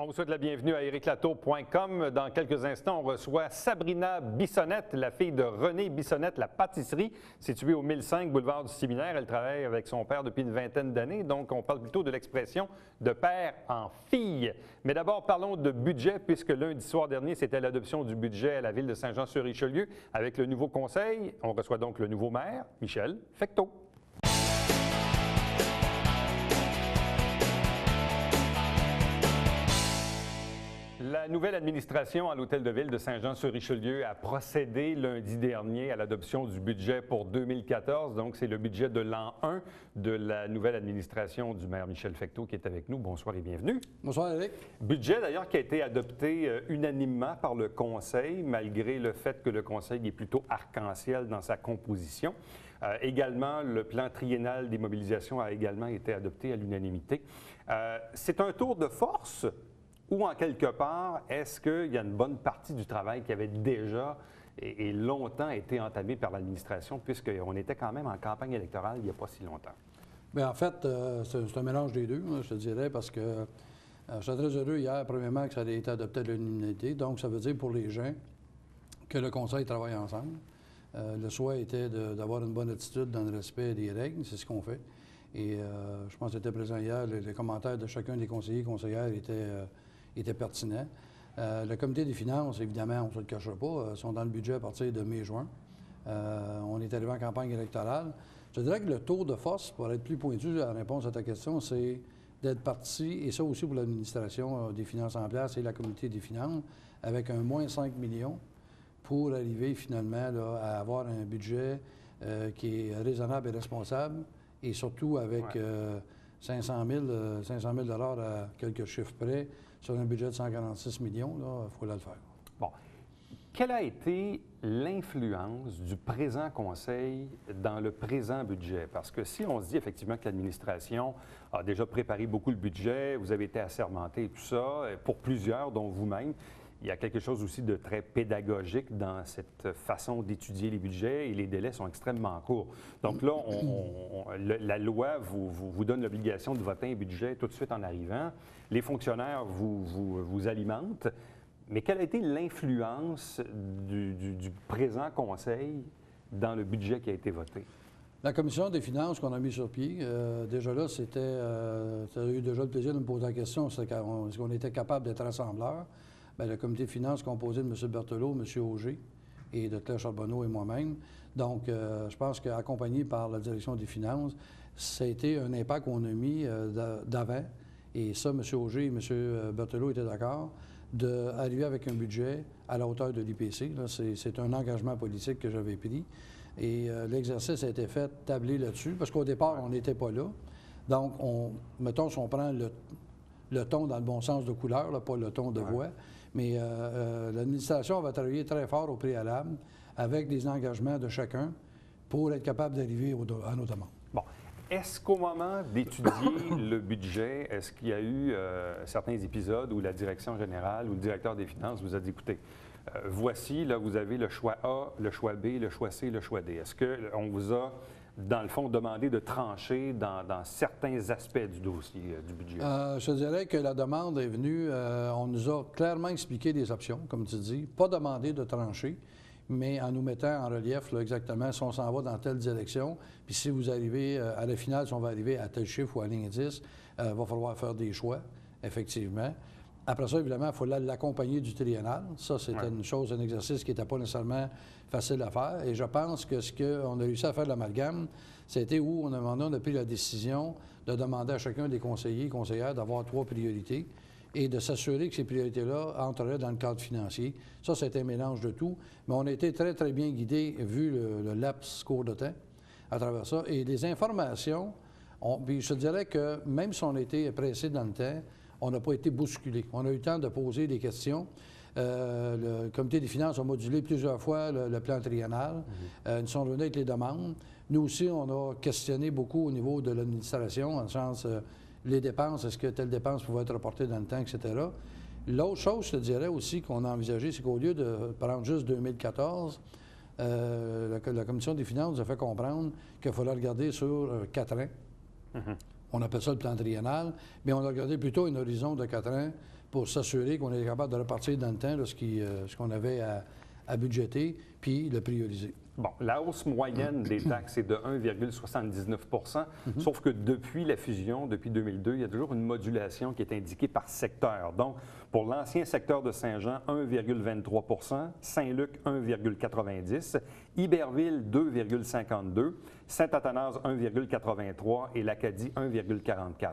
On vous souhaite la bienvenue à ericlatour.com. Dans quelques instants, on reçoit Sabrina Bissonnette, la fille de René Bissonnette, la pâtisserie, située au 1005 boulevard du Séminaire. Elle travaille avec son père depuis une vingtaine d'années, donc on parle plutôt de l'expression de père en fille. Mais d'abord, parlons de budget, puisque lundi soir dernier, c'était l'adoption du budget à la ville de Saint-Jean-sur-Richelieu. Avec le nouveau conseil, on reçoit donc le nouveau maire, Michel Fecteau. La nouvelle administration à l'Hôtel de Ville de Saint-Jean-sur-Richelieu a procédé lundi dernier à l'adoption du budget pour 2014. Donc, c'est le budget de l'an 1 de la nouvelle administration du maire Michel Fecteau qui est avec nous. Bonsoir et bienvenue. Bonsoir, Éric. Budget, d'ailleurs, qui a été adopté unanimement par le Conseil, malgré le fait que le Conseil est plutôt arc-en-ciel dans sa composition. Également, le plan triennal des mobilisations a également été adopté à l'unanimité. C'est un tour de force. Ou en quelque part, est-ce qu'il y a une bonne partie du travail qui avait déjà et longtemps été entamé par l'administration, puisqu'on était quand même en campagne électorale il n'y a pas si longtemps? Bien, en fait, c'est un mélange des deux, je te dirais, parce que je suis très heureux hier, premièrement, que ça ait été adopté à l'unanimité. Donc, ça veut dire pour les gens que le Conseil travaille ensemble. Le souhait était d'avoir une bonne attitude dans le respect des règles, c'est ce qu'on fait. Et je pense que c'était présent hier, les commentaires de chacun des conseillers et conseillères étaient pertinents. Le comité des finances, évidemment, on ne se le cachera pas, sont dans le budget à partir de mai-juin. On est arrivé en campagne électorale. Je dirais que le tour de force, pour être plus pointu à la réponse à ta question, c'est d'être parti, et ça aussi pour l'administration des finances en place et la comité des finances, avec un moins 5 millions pour arriver finalement là, à avoir un budget qui est raisonnable et responsable, et surtout avec 500 000 à quelques chiffres près, sur un budget de 146 millions, il faut le faire. Bon. Quelle a été l'influence du présent Conseil dans le présent budget? Parce que si on se dit effectivement que l'administration a déjà préparé beaucoup le budget, vous avez été assermenté et tout ça, pour plusieurs, dont vous-même, il y a quelque chose aussi de très pédagogique dans cette façon d'étudier les budgets et les délais sont extrêmement courts. Donc là, la loi vous donne l'obligation de voter un budget tout de suite en arrivant. Les fonctionnaires vous alimentent. Mais quelle a été l'influence du présent Conseil dans le budget qui a été voté? La commission des finances qu'on a mis sur pied, déjà là, ça a eu déjà le plaisir de me poser la question, est-ce qu'on était capable d'être rassembleur? Bien, le comité de finances composé de M. Berthelot, M. Auger et de Claire Charbonneau et moi-même. Donc, je pense qu'accompagné par la direction des finances, ça a été un impact qu'on a mis d'avant. Et ça, M. Auger et M. Berthelot étaient d'accord d'arriver avec un budget à la hauteur de l'IPC. C'est un engagement politique que j'avais pris. Et l'exercice a été fait tablé là-dessus, parce qu'au départ, on n'était pas là. Donc, mettons, si on prend le ton dans le bon sens de couleur, là, pas le ton de voix, mais l'administration va travailler très fort au préalable avec des engagements de chacun pour être capable d'arriver à nos demandes. Bon. Est-ce qu'au moment d'étudier le budget, est-ce qu'il y a eu certains épisodes où la direction générale ou le directeur des finances vous a dit, écoutez, voici, là, vous avez le choix A, le choix B, le choix C, le choix D. Est-ce qu'on vous a, dans le fond, demandé de trancher dans certains aspects du dossier, du budget? Je dirais que la demande est venue, on nous a clairement expliqué des options, comme tu dis, pas demandé de trancher, mais en nous mettant en relief là, exactement si on s'en va dans telle direction, puis si vous arrivez à la finale, si on va arriver à tel chiffre ou à ligne 10, il va falloir faire des choix, effectivement. Après ça, évidemment, il faut l'accompagner du triennal. Ça, c'était une chose, un exercice qui n'était pas nécessairement facile à faire. Et je pense que ce qu'on a réussi à faire de l'amalgame, c'était où on a pris la décision de demander à chacun des conseillers et conseillères d'avoir 3 priorités et de s'assurer que ces priorités-là entreraient dans le cadre financier. Ça, c'était un mélange de tout. Mais on a été très, très bien guidés, vu le laps court de temps à travers ça. Et les informations, puis je te dirais que même si on a été pressé dans le temps, on n'a pas été bousculé. On a eu le temps de poser des questions. Le comité des finances a modulé plusieurs fois le plan triennal. Ils sont revenus avec les demandes. Nous aussi, on a questionné beaucoup au niveau de l'administration, en sens les dépenses, est-ce que telle dépense pouvait être reportée dans le temps, etc. L'autre chose, je te dirais aussi, qu'on a envisagé, c'est qu'au lieu de prendre juste 2014, la commission des finances nous a fait comprendre qu'il fallait regarder sur 4 ans. On appelle ça le plan triennal, mais on a regardé plutôt un horizon de 4 ans pour s'assurer qu'on est capable de repartir dans le temps là, ce qu'on avait à budgéter, puis le prioriser. Bon, la hausse moyenne des taxes est de 1,79 sauf que depuis la fusion, depuis 2002, il y a toujours une modulation qui est indiquée par secteur. Donc, pour l'ancien secteur de Saint-Jean, 1,23 Saint-Luc, 1,90 Iberville, 2,52 Saint-Athanase, 1,83 et l'Acadie, 1,44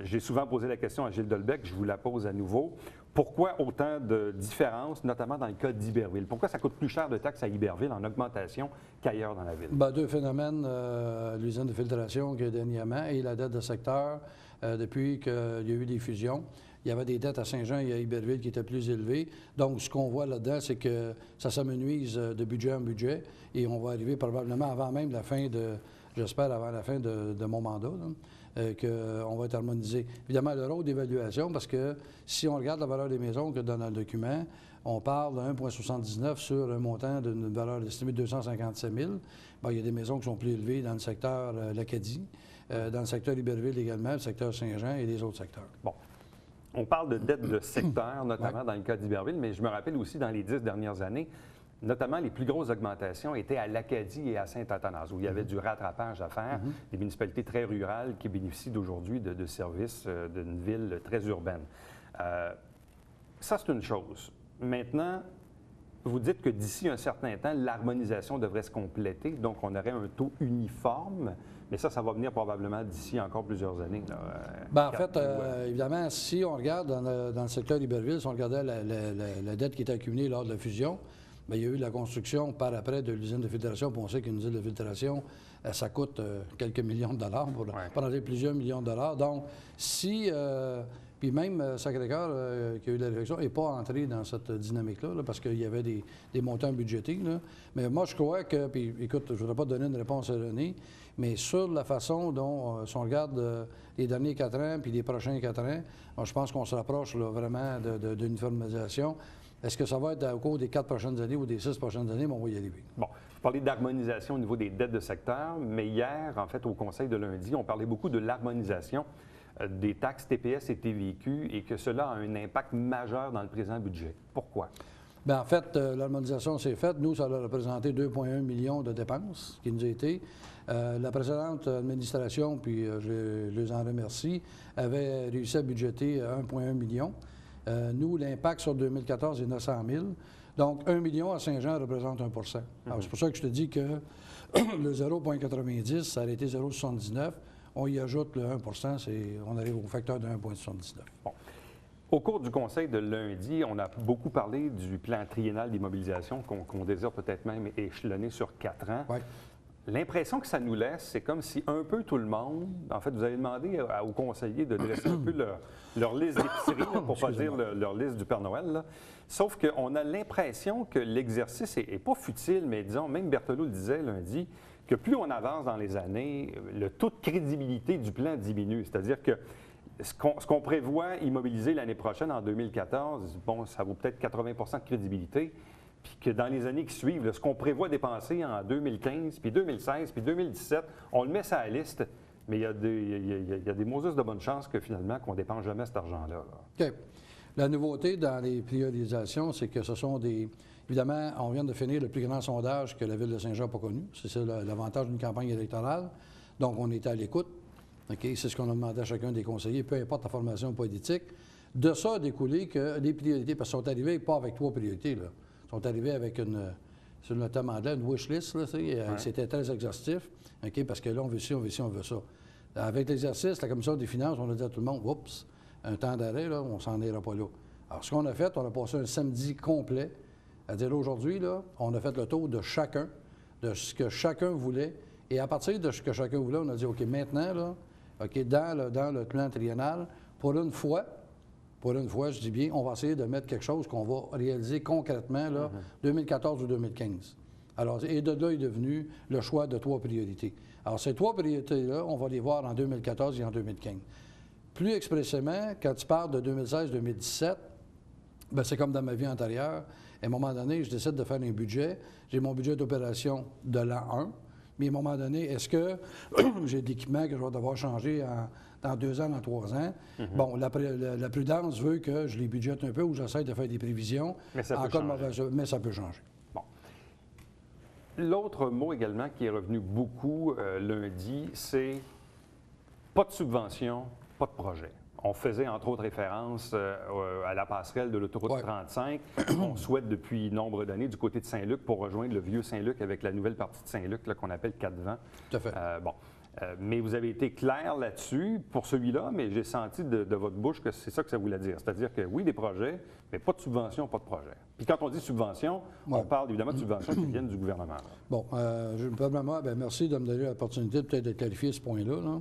J'ai souvent posé la question à Gilles Delbecq, je vous la pose à nouveau. Pourquoi autant de différences, notamment dans le cas d'Iberville? Pourquoi ça coûte plus cher de taxes à Iberville en augmentation qu'ailleurs dans la ville? Bien, deux phénomènes, l'usine de filtration qui est dernièrement et la dette de secteur. Depuis qu'il y a eu des fusions, il y avait des dettes à Saint-Jean et à Iberville qui étaient plus élevées. Donc, ce qu'on voit là-dedans, c'est que ça s'amenuise de budget en budget et on va arriver probablement avant même la fin de, j'espère, avant la fin de mon mandat, qu'on va être harmonisé. Évidemment, le rôle d'évaluation, parce que si on regarde la valeur des maisons que dans le document, on parle de 1,79 sur un montant d'une valeur estimée de 257 000. Bien, il y a des maisons qui sont plus élevées dans le secteur l'Acadie, dans le secteur Iberville également, le secteur Saint-Jean et les autres secteurs. Bon. On parle de dette de secteur, notamment dans le cas d'Iberville, mais je me rappelle aussi dans les 10 dernières années, notamment, les plus grosses augmentations étaient à l'Acadie et à Saint-Athanase, où il y avait du rattrapage à faire, des municipalités très rurales qui bénéficient d'aujourd'hui de services d'une ville très urbaine. Ça, c'est une chose. Maintenant, vous dites que d'ici un certain temps, l'harmonisation devrait se compléter, donc on aurait un taux uniforme, mais ça va venir probablement d'ici encore plusieurs années. Bien, en fait, évidemment, si on regarde dans le secteur Iberville, si on regardait la dette qui était accumulée lors de la fusion, bien, il y a eu la construction par après de l'usine de filtration. Puis on sait qu'une usine de filtration, ça coûte quelques millions de dollars, pour aller plusieurs millions de dollars. Donc, si... puis même Sacré-Cœur, qui a eu la direction, n'est pas entré dans cette dynamique-là, là, parce qu'il y avait des montants budgétés. Là. Mais moi, je crois que... Puis écoute, je ne voudrais pas donner une réponse erronée, mais sur la façon dont, si on regarde les derniers 4 ans puis les prochains 4 ans, je pense qu'on se rapproche là, vraiment d'uniformisation. Est-ce que ça va être au cours des 4 prochaines années ou des 6 prochaines années? Mais on va y arriver. Bon, vous parlez d'harmonisation au niveau des dettes de secteur, mais hier, en fait, au Conseil de lundi, on parlait beaucoup de l'harmonisation des taxes TPS et TVQ et que cela a un impact majeur dans le présent budget. Pourquoi? Bien, en fait, l'harmonisation s'est faite. Nous, ça a représenté 2,1 millions de dépenses qui nous a été. La précédente administration, puis je les en remercie, avait réussi à budgéter 1,1 million. Nous, l'impact sur 2014 est 900 000. Donc, 1 million à Saint-Jean représente 1 Alors, c'est pour ça que je te dis que le 0,90, ça aurait été 0,79. On y ajoute le 1 on arrive au facteur de 1,79. Bon. Au cours du conseil de lundi, on a beaucoup parlé du plan triennal d'immobilisation qu'on désire peut-être même échelonner sur 4 ans. Oui. L'impression que ça nous laisse, c'est comme si un peu tout le monde, en fait, vous avez demandé aux conseillers de dresser un peu leur liste d'épicerie, pour ne pas dire leur liste du Père Noël. Là. Sauf qu'on a l'impression que l'exercice n'est pas futile, mais disons, même Berthelot le disait lundi, que plus on avance dans les années, le taux de crédibilité du plan diminue. C'est-à-dire que ce qu'on prévoit immobiliser l'année prochaine, en 2014, bon, ça vaut peut-être 80 de crédibilité. Puis que dans les années qui suivent, là, ce qu'on prévoit dépenser en 2015, puis 2016, puis 2017, on le met sur la liste, mais il y a des Moses de bonne chance que finalement, qu'on ne dépense jamais cet argent-là. Là. OK. La nouveauté dans les priorisations, c'est que ce sont des... Évidemment, on vient de finir le plus grand sondage que la Ville de Saint-Jean n'a pas connu. C'est ça l'avantage d'une campagne électorale. Donc, on était à l'écoute. OK? C'est ce qu'on a demandé à chacun des conseillers, peu importe la formation politique. De ça a découlé que les priorités, parce qu'ils sont arrivés pas avec 3 priorités, là. Sont arrivés avec sur le thème anglais, une wish list, là, c'était très exhaustif, OK, parce que là, on veut ci, on veut ci, on veut ça. Avec l'exercice, la Commission des finances, on a dit à tout le monde, oups, un temps d'arrêt, là, on s'en ira pas là. Alors, ce qu'on a fait, on a passé un samedi complet à dire aujourd'hui, là, on a fait le tour de chacun, de ce que chacun voulait, et à partir de ce que chacun voulait, on a dit, OK, maintenant, là, OK, dans le plan triennal, pour une fois, je dis bien, on va essayer de mettre quelque chose qu'on va réaliser concrètement, là, 2014 ou 2015. Alors, et de là est devenu le choix de 3 priorités. Alors, ces 3 priorités-là, on va les voir en 2014 et en 2015. Plus expressément, quand tu parles de 2016-2017, bien, c'est comme dans ma vie antérieure. À un moment donné, je décide de faire un budget. J'ai mon budget d'opération de l'an 1, Mais à un moment donné, est-ce que j'ai de l'équipement que je vais devoir changer dans 2 ans, dans 3 ans? Bon, la prudence veut que je les budgète un peu ou j'essaie de faire des prévisions. Mais ça peut changer. Mais ça peut changer. Bon. L'autre mot également qui est revenu beaucoup lundi, c'est pas de subvention, pas de projet. On faisait entre autres référence à la passerelle de l'autoroute 35. On souhaite depuis nombre d'années du côté de Saint-Luc pour rejoindre le vieux Saint-Luc avec la nouvelle partie de Saint-Luc qu'on appelle Quatre-Vents. Tout à fait. Mais vous avez été clair là-dessus pour celui-là, mais j'ai senti de votre bouche que c'est ça que ça voulait dire. C'est-à-dire que oui, des projets, mais pas de subvention, pas de projet. Puis quand on dit subvention, on parle évidemment de subventions qui viennent du gouvernement. Là. Bon, merci de me donner l'opportunité peut-être de clarifier ce point-là. Là.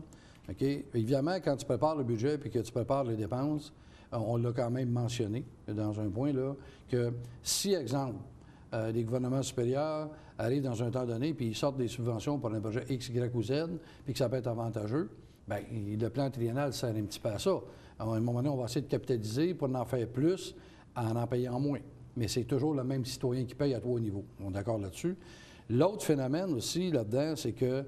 OK? Évidemment, quand tu prépares le budget et que tu prépares les dépenses, on l'a quand même mentionné dans un point, là, que si, exemple, les gouvernements supérieurs arrivent dans un temps donné puis ils sortent des subventions pour un projet X, Y ou Z, puis que ça peut être avantageux, bien, le plan triennal sert un petit peu à ça. À un moment donné, on va essayer de capitaliser pour en faire plus en payant moins. Mais c'est toujours le même citoyen qui paye à 3 niveaux. On est d'accord là-dessus. L'autre phénomène aussi là-dedans, c'est que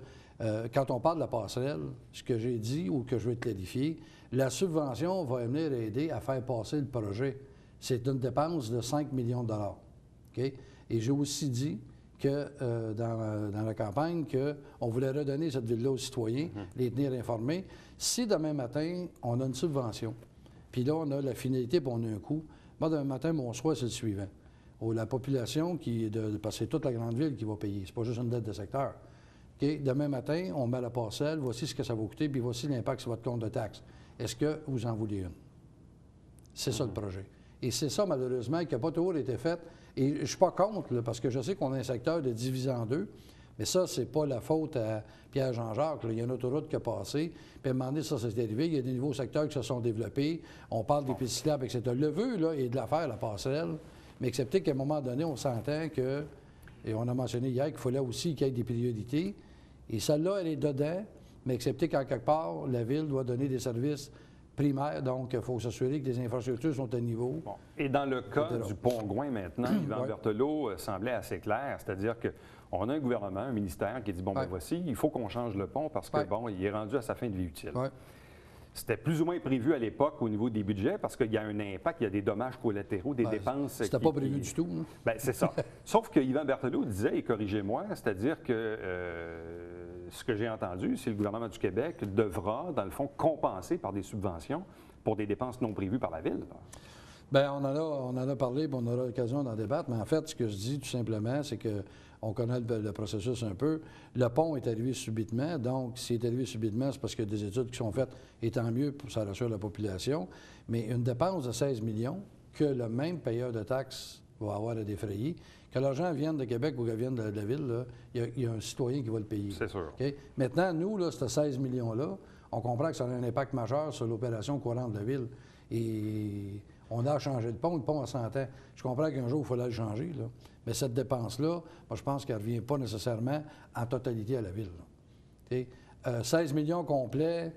quand on parle de la passerelle, ce que j'ai dit ou que je vais clarifier, la subvention va venir aider à faire passer le projet. C'est une dépense de 5 millions de dollars. Okay? Et j'ai aussi dit que dans la campagne qu'on voulait redonner cette ville-là aux citoyens, les tenir informés. Si demain matin, on a une subvention, puis là, on a la finalité, puis on a un coût, moi, demain matin, mon choix, c'est le suivant. La population, parce que c'est toute la grande ville qui va payer, c'est pas juste une dette de secteur. Okay? Demain matin, on met la parcelle, voici ce que ça va coûter, puis voici l'impact sur votre compte de taxes. Est-ce que vous en voulez une? C'est ça le projet. Et c'est ça, malheureusement, qui n'a pas toujours été fait. Et je ne suis pas contre, là, parce que je sais qu'on a un secteur de divisé en deux, mais ça, c'est pas la faute à Pierre-Jean-Jacques. Là. Il y a une autoroute qui a passé, puis à un moment donné, ça s'est arrivé. Il y a des nouveaux secteurs qui se sont développés. On parle des pistes cyclables, etc. Le vœu, là, est de la faire, la passerelle, mais excepté qu'à un moment donné, on s'entend que, et on a mentionné hier qu'il fallait aussi qu'il y ait des priorités, et celle-là, elle est dedans, mais excepté qu'en quelque part, la Ville doit donner des services primaire, donc il faut s'assurer que les infrastructures sont à niveau. Bon. Et dans le cas du Pont-Gouin maintenant, Yvan Berthelot semblait assez clair, c'est-à-dire qu'on a un gouvernement, un ministère qui dit, bon, ben voici, il faut qu'on change le pont parce que, bon, il est rendu à sa fin de vie utile. C'était plus ou moins prévu à l'époque au niveau des budgets parce qu'il y a un impact, il y a des dommages collatéraux, des dépenses. C'était pas prévu du tout. Bien, c'est ça. Sauf que Yvan Berthelot disait, et corrigez-moi, c'est-à-dire que ce que j'ai entendu, c'est que le gouvernement du Québec devra, dans le fond, compenser par des subventions pour des dépenses non prévues par la Ville. Bien, on en a parlé, puis on aura l'occasion d'en débattre, mais en fait, ce que je dis tout simplement, c'est qu'on connaît le processus un peu. Le pont est arrivé subitement, donc s'il est arrivé subitement, c'est parce qu'il y a des études qui sont faites, et tant mieux, pour ça rassure la population. Mais une dépense de 16 millions que le même payeur de taxes va avoir à défrayer, que l'argent vienne de Québec ou qu'elle vienne de la Ville, là, il y a un citoyen qui va le payer. C'est sûr. Okay? Maintenant, nous, là, ces 16 millions-là, on comprend que ça a un impact majeur sur l'opération courante de la Ville. Et on a changé le pont à 100 ans. Je comprends qu'un jour, il fallait le changer, là. Mais cette dépense-là, moi, je pense qu'elle ne revient pas nécessairement en totalité à la Ville. 16 millions complets,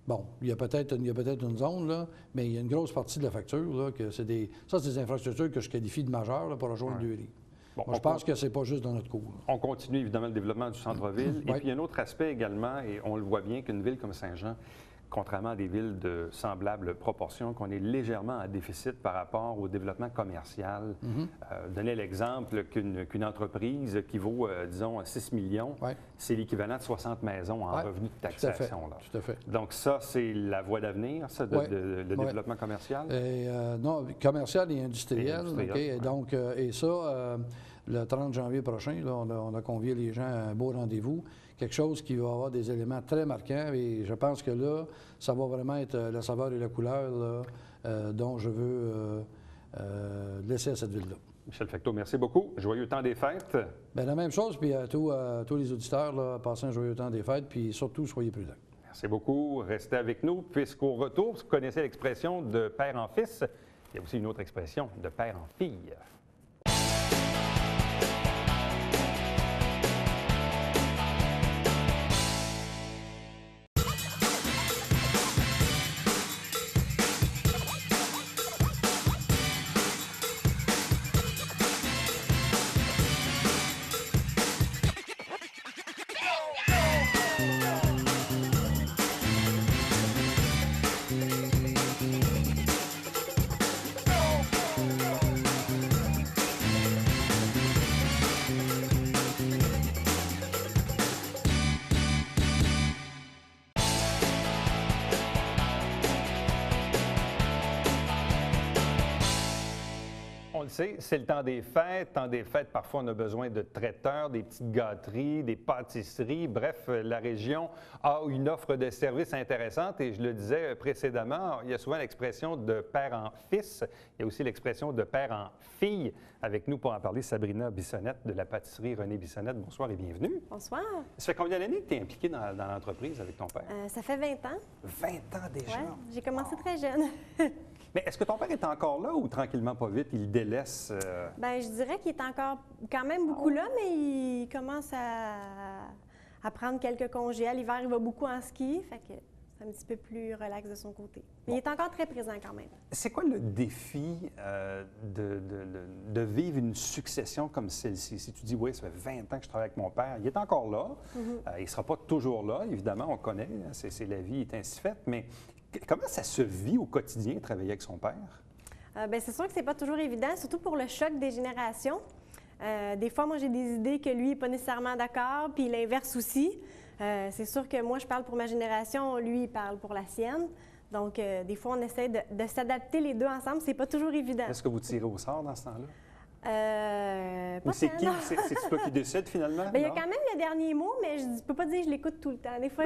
bon, il y a peut-être une zone, là, mais il y a une grosse partie de la facture, là, que c'est des infrastructures que je qualifie de majeures là, pour rejoindre le riz. Bon, moi, je pense que c'est pas juste dans notre cours. On continue évidemment le développement du centre-ville. Et puis, il y a un autre aspect également, et on le voit bien, qu'une ville comme Saint-Jean, contrairement à des villes de semblables proportions, qu'on est légèrement en déficit par rapport au développement commercial. Donnez l'exemple qu'une entreprise qui vaut, disons, 6 millions, c'est l'équivalent de 60 maisons en revenus de taxation. Tout à fait. Donc ça, c'est la voie d'avenir, ça, le développement commercial? Non, commercial et industriel. Et donc, et ça, le 30 janvier prochain, là, on a convié les gens à un beau rendez-vous. Quelque chose qui va avoir des éléments très marquants et je pense que là, ça va vraiment être la saveur et la couleur là, dont je veux laisser à cette ville-là. Michel Fecteau, merci beaucoup. Joyeux temps des fêtes. Bien, la même chose, puis à tous les auditeurs, là, passez un joyeux temps des fêtes, puis surtout, soyez prudents. Merci beaucoup. Restez avec nous, puisqu'au retour, vous connaissez l'expression de père en fils. Il y a aussi une autre expression de père en fille. sais, c'est le temps des fêtes. Temps des fêtes, parfois, on a besoin de traiteurs, des petites gâteries, des pâtisseries. Bref, la région a une offre de services intéressante. Et je le disais précédemment, il y a souvent l'expression de père en fils. Il y a aussi l'expression de père en fille. Avec nous pour en parler, Sabrina Bissonnette de la pâtisserie René Bissonnette. Bonsoir et bienvenue. Bonsoir. Ça fait combien d'années que tu es impliquée dans l'entreprise avec ton père? Ça fait 20 ans. 20 ans déjà? Ouais, j'ai commencé très jeune. Mais est-ce que ton père est encore là ou tranquillement, pas vite, il délaisse? Bien, je dirais qu'il est encore quand même beaucoup là, mais il commence à prendre quelques congés. À l'hiver, il va beaucoup en ski, fait que c'est un petit peu plus relax de son côté. Mais il est encore très présent quand même. C'est quoi le défi de vivre une succession comme celle-ci? Si tu dis, oui, ça fait 20 ans que je travaille avec mon père, il est encore là. Il ne sera pas toujours là, évidemment, on connaît, c'est la vie est ainsi faite, mais comment ça se vit au quotidien, travailler avec son père? Bien, c'est sûr que c'est pas toujours évident, surtout pour le choc des générations. Des fois, moi, j'ai des idées que lui n'est pas nécessairement d'accord, puis l'inverse aussi. C'est sûr que moi, je parle pour ma génération, lui, il parle pour la sienne. Donc, des fois, on essaie de s'adapter les deux ensemble. C'est pas toujours évident. Est-ce que vous tirez au sort dans ce temps-là? Ou c'est qui? C'est toi qui décides finalement? Bien, il y a quand même le dernier mot, mais je ne peux pas dire que je l'écoute tout le temps. Des fois,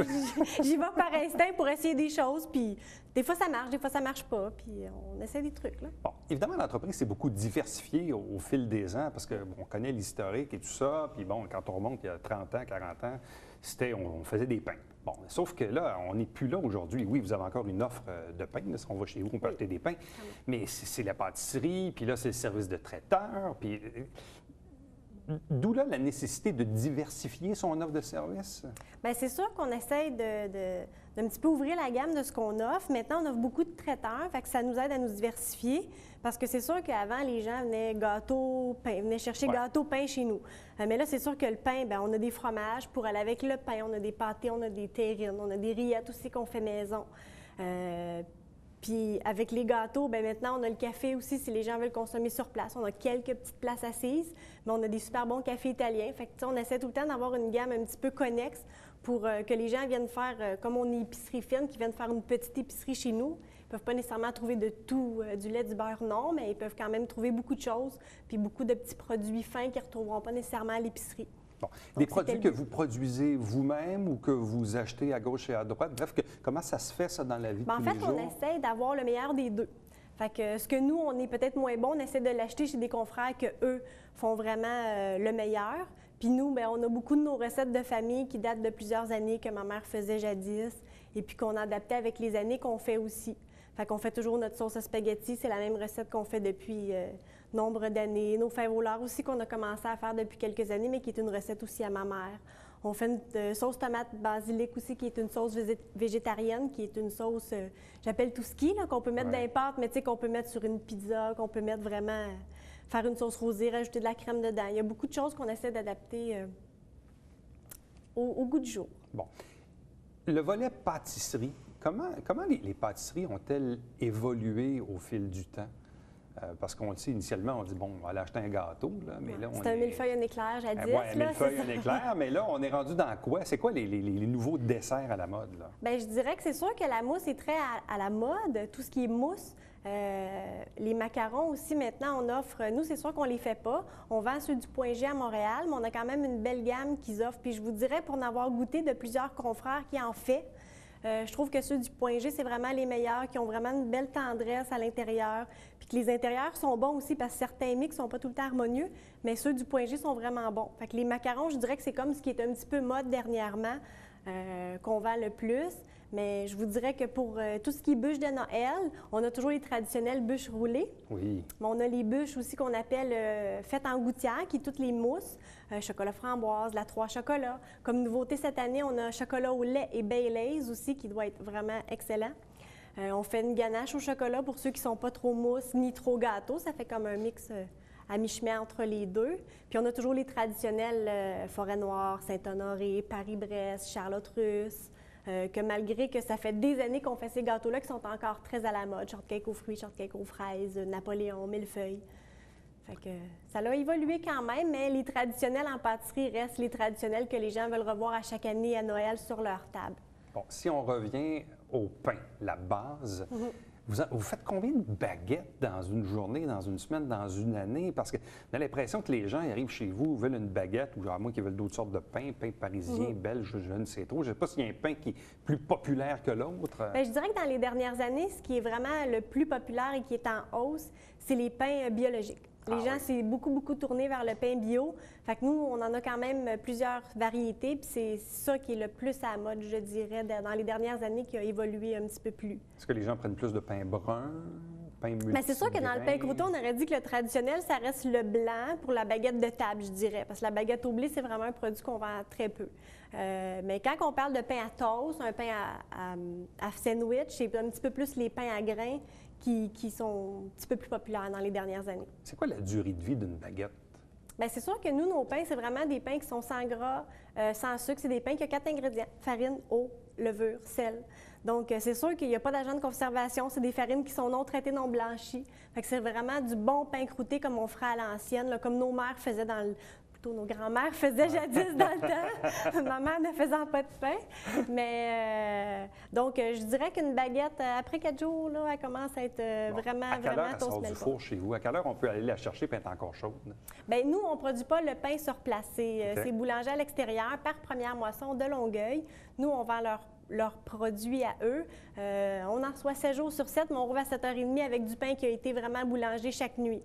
j'y vais par instinct pour essayer des choses, puis des fois ça marche, des fois ça marche pas, puis on essaie des trucs. Là. Bon, évidemment, l'entreprise s'est beaucoup diversifiée au fil des ans parce qu'on connaît l'historique et tout ça, puis bon, quand on remonte il y a 30 ans, 40 ans, on faisait des pains. Bon, sauf que là, on n'est plus là aujourd'hui. Oui, vous avez encore une offre de pain. Là, si on va chez vous, on peut acheter des pains. Mais c'est la pâtisserie, puis là, c'est le service de traiteur. Puis d'où là la nécessité de diversifier son offre de service? Bien, c'est sûr qu'on essaye d'un petit peu ouvrir la gamme de ce qu'on offre. Maintenant, on offre beaucoup de traiteurs, fait que ça nous aide à nous diversifier. Parce que c'est sûr qu'avant, les gens venaient venaient chercher gâteau, pain chez nous. Mais là, c'est sûr que le pain, bien, on a des fromages pour aller avec le pain. On a des pâtés, on a des terrines, on a des rillettes aussi qu'on fait maison. Puis avec les gâteaux, bien maintenant, on a le café aussi si les gens veulent consommer sur place. On a quelques petites places assises, mais on a des super bons cafés italiens. Fait que, on essaie tout le temps d'avoir une gamme un petit peu connexe pour que les gens viennent faire, comme on est épicerie fine, qui viennent faire une petite épicerie chez nous. Ils ne peuvent pas nécessairement trouver de tout, du lait, du beurre, non, mais ils peuvent quand même trouver beaucoup de choses, puis beaucoup de petits produits fins qu'ils ne retrouveront pas nécessairement à l'épicerie. Bon. Des produits que vous produisez vous-même ou que vous achetez à gauche et à droite? Bref, comment ça se fait, ça, dans la vie de tous les jours? En fait, on essaie d'avoir le meilleur des deux. Fait que ce que nous, on est peut-être moins bon, on essaie de l'acheter chez des confrères que eux font vraiment le meilleur. Puis nous, bien, on a beaucoup de nos recettes de famille qui datent de plusieurs années que ma mère faisait jadis et puis qu'on a adapté avec les années qu'on fait aussi. Fait qu'on fait toujours notre sauce à spaghetti, c'est la même recette qu'on fait depuis nombre d'années. Nos fèves au lard aussi qu'on a commencé à faire depuis quelques années, mais qui est une recette aussi à ma mère. On fait une sauce tomate basilic aussi, qui est une sauce végétarienne, qui est une sauce, j'appelle tout ski, qu'on peut mettre dans les pâtes, mais tu sais, qu'on peut mettre sur une pizza, qu'on peut mettre vraiment, faire une sauce rosée, rajouter de la crème dedans. Il y a beaucoup de choses qu'on essaie d'adapter au goût du jour. Bon. Le volet pâtisserie, comment les pâtisseries ont-elles évolué au fil du temps? Parce qu'on le sait, initialement, on dit, bon, on va aller acheter un gâteau, là, mais là, on c'est un millefeuille, un éclair, jadis. Oui, un millefeuille, un éclair, mais là, on est rendu dans quoi? C'est quoi les nouveaux desserts à la mode, là? Bien, je dirais que c'est sûr que la mousse est très à la mode, tout ce qui est mousse. Les macarons aussi, maintenant, on offre... Nous, c'est sûr qu'on ne les fait pas. On vend ceux du Point G à Montréal, mais on a quand même une belle gamme qu'ils offrent. Puis je vous dirais, pour en avoir goûté de plusieurs confrères qui en fait, je trouve que ceux du Point G, c'est vraiment les meilleurs, qui ont vraiment une belle tendresse à l'intérieur, puis que les intérieurs sont bons aussi, parce que certains mix ne sont pas tout le temps harmonieux, mais ceux du Point G sont vraiment bons. Fait que les macarons, je dirais que c'est comme ce qui est un petit peu mode dernièrement, qu'on vend le plus. Mais je vous dirais que pour tout ce qui est bûches de Noël, on a toujours les traditionnelles bûches roulées. Oui. Mais on a les bûches aussi qu'on appelle faites en gouttière, qui est toutes les mousses, chocolat framboise, la 3 chocolats. Comme nouveauté cette année, on a chocolat au lait et Baileys aussi, qui doit être vraiment excellent. On fait une ganache au chocolat pour ceux qui ne sont pas trop mousse ni trop gâteau. Ça fait comme un mix à mi-chemin entre les deux. Puis on a toujours les traditionnels Forêt-Noire, Saint-Honoré, Paris-Brest, Charlotte-Russe. Que malgré que ça fait des années qu'on fait ces gâteaux-là qui sont encore très à la mode, shortcake aux fruits, shortcake aux fraises, Napoléon, millefeuille. Fait que ça a évolué quand même, mais les traditionnels en pâtisserie restent les traditionnels que les gens veulent revoir à chaque année à Noël sur leur table. Bon, si on revient au pain, la base, Vous faites combien de baguettes dans une journée, dans une semaine, dans une année? Parce que on a l'impression que les gens ils arrivent chez vous, veulent une baguette, ou à moins qu'ils veulent d'autres sortes de pain, pain parisien, belge, je ne sais trop. Je ne sais pas s'il y a un pain qui est plus populaire que l'autre. Bien, je dirais que dans les dernières années, ce qui est vraiment le plus populaire et qui est en hausse, c'est les pains biologiques. Les gens, c'est beaucoup tourné vers le pain bio. Fait que nous, on en a quand même plusieurs variétés, puis c'est ça qui est le plus à la mode, je dirais, dans les dernières années, qui a évolué un petit peu plus. Est-ce que les gens prennent plus de pain brun, pain multigrain? Bien, c'est sûr que dans le pain croûteux, on aurait dit que le traditionnel, ça reste le blanc pour la baguette de table, je dirais. Parce que la baguette au blé, c'est vraiment un produit qu'on vend très peu. Mais quand on parle de pain à toast, un pain à sandwich, c'est un petit peu plus les pains à grains qui sont un petit peu plus populaires dans les dernières années. C'est quoi la durée de vie d'une baguette? Bien, c'est sûr que nous, nos pains, c'est vraiment des pains qui sont sans gras, sans sucre. C'est des pains qui ont 4 ingrédients: farine, eau, levure, sel. Donc, c'est sûr qu'il n'y a pas d'agent de conservation. C'est des farines qui sont non traitées, non blanchies. Fait que c'est vraiment du bon pain croûté comme on ferait à l'ancienne, là, comme nos mères faisaient plutôt nos grands-mères faisaient jadis dans le temps. Ma mère ne faisant pas de pain. Mais donc, je dirais qu'une baguette, après 4 jours, là, elle commence à être vraiment À quelle heure elle sort toast du melton. four chez vous? À quelle heure on peut aller la chercher et elle est encore chaude? Bien, nous, on ne produit pas le pain sur place. C'est boulanger à l'extérieur par Première Moisson de Longueuil. Nous, on vend leurs produits à eux. On en reçoit 7 jours sur 7, mais on rouvre à 7h30 avec du pain qui a été vraiment boulangé chaque nuit.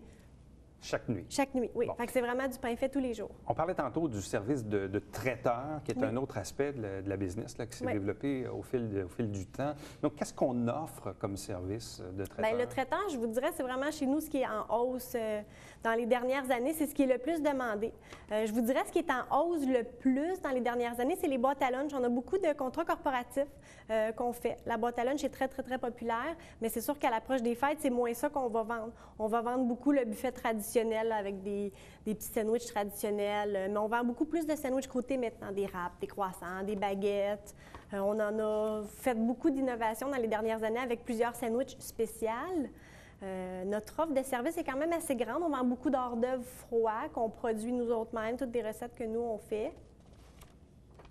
Chaque nuit? Chaque nuit, oui. Bon. Fait que c'est vraiment du pain fait tous les jours. On parlait tantôt du service de traiteur, qui est un autre aspect de la business là, qui s'est développé au fil du temps. Donc, qu'est-ce qu'on offre comme service de traiteur? Bien, le traiteur, je vous dirais, c'est vraiment chez nous ce qui est en hausse dans les dernières années. C'est ce qui est le plus demandé. Je vous dirais, ce qui est en hausse le plus dans les dernières années, c'est les boîtes à lunch. On a beaucoup de contrats corporatifs qu'on fait. La boîte à lunch est très populaire, mais c'est sûr qu'à l'approche des fêtes, c'est moins ça qu'on va vendre. On va vendre beaucoup le buffet traditionnel avec des petits sandwichs traditionnels, mais on vend beaucoup plus de sandwichs croûtés maintenant, des wraps, des croissants, des baguettes. On en a fait beaucoup d'innovations dans les dernières années avec plusieurs sandwichs spéciaux. Notre offre de service est quand même assez grande. On vend beaucoup d'hors-d'œuvre froids qu'on produit nous autres mêmes, toutes des recettes que nous, on fait.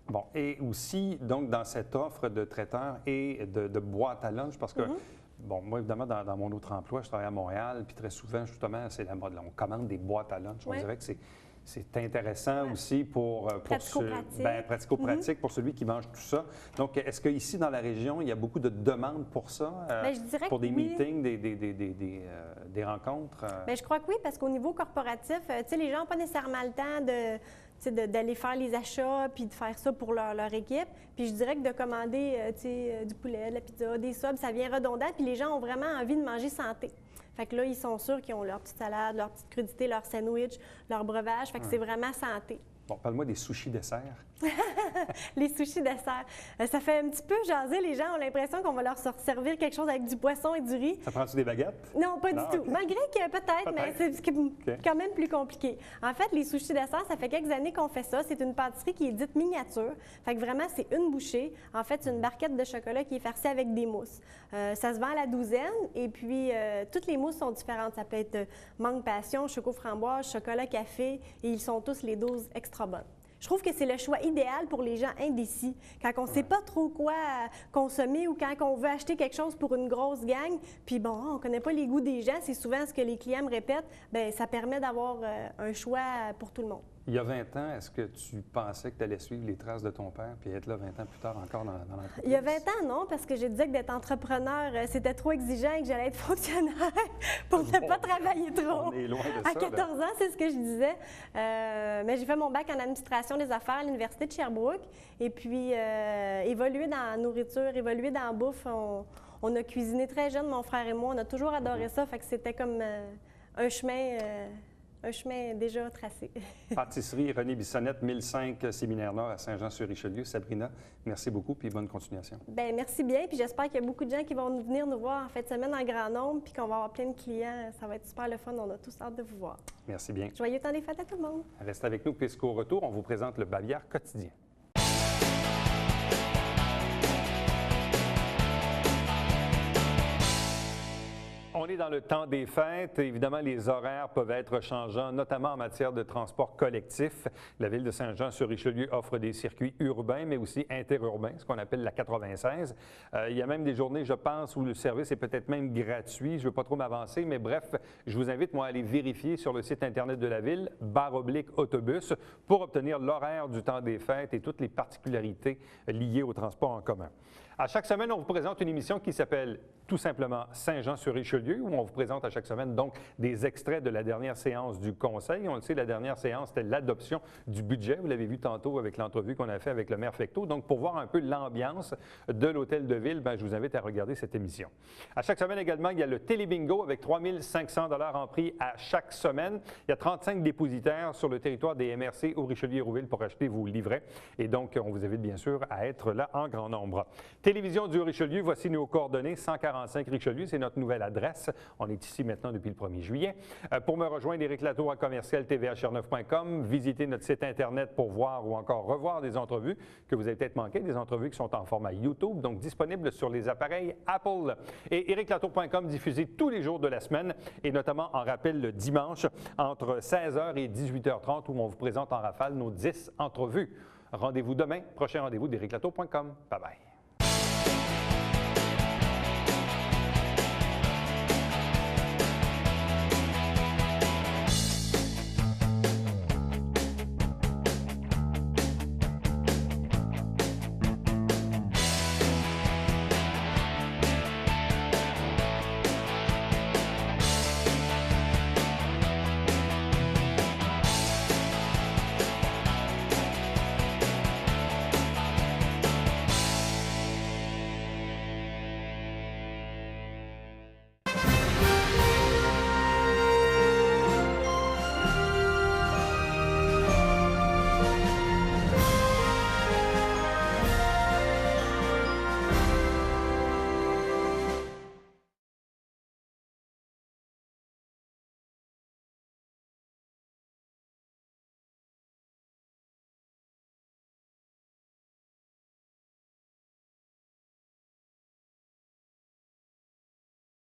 Bon, et aussi, donc, dans cette offre de traiteur et de boîte à lunch, parce que, bon, moi, évidemment, dans mon autre emploi, je travaille à Montréal, puis très souvent, justement, c'est la mode. Là, on commande des boîtes à lunch. On dirait que c'est intéressant aussi pour pratico-pratique pour celui qui mange tout ça. Donc, est-ce qu'ici, dans la région, il y a beaucoup de demandes pour ça? Bien, je dirais pour que des oui. meetings, des rencontres? Bien, je crois que oui, parce qu'au niveau corporatif, tu sais, les gens n'ont pas nécessairement le temps d'aller faire les achats puis de faire ça pour leur équipe. Puis je dirais que de commander du poulet, de la pizza, des subs, ça vient redondant. Puis les gens ont vraiment envie de manger santé. Fait que là, ils sont sûrs qu'ils ont leur petite salade, leur petite crudité, leur sandwich, leur breuvage. Fait que c'est vraiment santé. Bon, parle-moi des sushis desserts. Les sushis desserts. Ça fait un petit peu jaser. Les gens ont l'impression qu'on va leur servir quelque chose avec du poisson et du riz. Ça prend-tu des baguettes? Non, pas du tout. Malgré que peut-être, mais c'est quand même plus compliqué. En fait, les sushis desserts, ça fait quelques années qu'on fait ça. C'est une pâtisserie qui est dite miniature. Fait que vraiment, c'est une bouchée. En fait, c'est une barquette de chocolat qui est farcie avec des mousses. Ça se vend à la douzaine et puis toutes les mousses sont différentes. Ça peut être mangue passion, choco framboise, chocolat café et ils sont tous les doses extra bonnes. Je trouve que c'est le choix idéal pour les gens indécis. Quand on ne sait pas trop quoi consommer ou quand on veut acheter quelque chose pour une grosse gang, puis bon, on ne connaît pas les goûts des gens, c'est souvent ce que les clients me répètent, bien, ça permet d'avoir un choix pour tout le monde. Il y a 20 ans, est-ce que tu pensais que tu allais suivre les traces de ton père puis être là 20 ans plus tard encore dans l'entreprise? Il y a 20 ans, non, parce que je disais que d'être entrepreneur, c'était trop exigeant et que j'allais être fonctionnaire pour ne pas travailler trop. On est loin de ça. À 14 ans, c'est ce que je disais. Mais j'ai fait mon bac en administration des affaires à l'Université de Sherbrooke. Et puis, évoluer dans la nourriture, évoluer dans la bouffe. On a cuisiné très jeune, mon frère et moi. On a toujours adoré ça. Fait que c'était comme un chemin déjà tracé. Pâtisserie René Bissonnette, 1005 Séminaire Nord à Saint-Jean-sur-Richelieu. Sabrina, merci beaucoup puis bonne continuation. Bien, merci bien. Puis j'espère qu'il y a beaucoup de gens qui vont venir nous voir en fin de semaine en grand nombre puis qu'on va avoir plein de clients. Ça va être super le fun. On a tous hâte de vous voir. Merci bien. Joyeux temps des fêtes à tout le monde. Restez avec nous puisqu'au retour, on vous présente le Bavière quotidien. On est dans le temps des fêtes. Évidemment, les horaires peuvent être changeants, notamment en matière de transport collectif. La ville de Saint-Jean-sur-Richelieu offre des circuits urbains, mais aussi interurbains, ce qu'on appelle la 96. Il y a même des journées, je pense, où le service est peut-être même gratuit. Je ne veux pas trop m'avancer, mais bref, je vous invite, moi, à aller vérifier sur le site Internet de la ville, /autobus, pour obtenir l'horaire du temps des fêtes et toutes les particularités liées au transport en commun. À chaque semaine, on vous présente une émission qui s'appelle tout simplement Saint-Jean-sur-Richelieu, où on vous présente à chaque semaine donc des extraits de la dernière séance du Conseil. On le sait, la dernière séance, c'était l'adoption du budget. Vous l'avez vu tantôt avec l'entrevue qu'on a fait avec le maire Fecteau. Donc, pour voir un peu l'ambiance de l'Hôtel de Ville, je vous invite à regarder cette émission. À chaque semaine également, il y a le Télébingo avec 3 500 $ en prix à chaque semaine. Il y a 35 dépositaires sur le territoire des MRC au Richelieu-Hérouville pour acheter vos livrets. Et donc, on vous invite bien sûr à être là en grand nombre. Télévision du Richelieu, voici nos coordonnées, 145 Richelieu, c'est notre nouvelle adresse. On est ici maintenant depuis le 1er juillet. Pour me rejoindre, Éric Latour à commercial tvhr9.com. Visitez notre site Internet pour voir ou encore revoir des entrevues que vous avez peut-être manquées, des entrevues qui sont en format YouTube, donc disponibles sur les appareils Apple. Et ériclatour.com, diffusé tous les jours de la semaine et notamment en rappel le dimanche entre 16h et 18h30 où on vous présente en rafale nos 10 entrevues. Rendez-vous demain, prochain rendez-vous d'ériclatour.com. Bye bye.